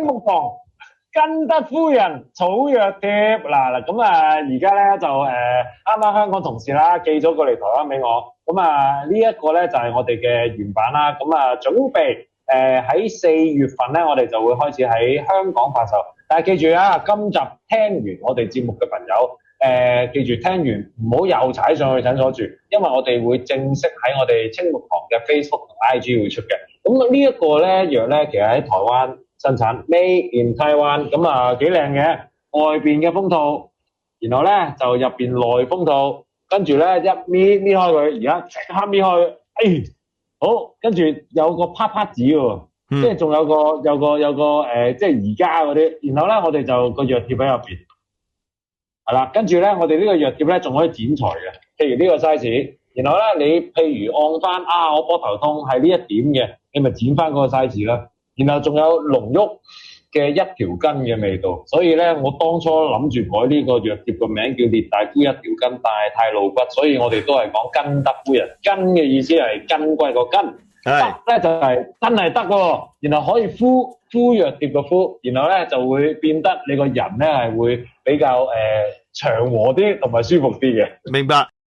木堂根德夫人草藥貼嗱咁而家咧就啱啱香港同事啦寄咗過嚟台灣俾我，咁呢一個咧就係我哋嘅原版啦，咁準備喺4月份咧我哋就會開始喺香港發售，但係記住啊，今集聽完我哋節目嘅朋友。記住聽完唔好又踩上去診所住，因為我哋會正式喺我哋青木堂嘅 Facebook 同 IG 會出嘅。咁呢一個咧藥咧，其實喺台灣生產 ，Made in Taiwan，咁幾靚嘅，外邊嘅封套，然後咧就入邊內封套，跟住咧一搣開佢，而家即刻搣開，好，跟住有個啪啪紙喎，即係仲有個即係而家嗰啲，然後咧我哋就個藥貼喺入邊。係啦，跟住咧，我哋呢個藥貼咧仲可以剪裁嘅，譬如呢個 size，然後咧你譬如按翻我膊頭痛係呢一點嘅，你咪剪翻嗰個 size 啦。然後仲有濃郁嘅一條筋嘅味道，所以咧我當初諗住改呢個藥貼個名叫列大夫一條筋，但係太露骨，所以我哋都係講根德夫人。根嘅意思係根貴個根，德咧就係真係得喎，然後可以敷藥貼個敷，然後咧就會變得你個人咧係會比較祥和啲同埋舒服啲嘅。明白。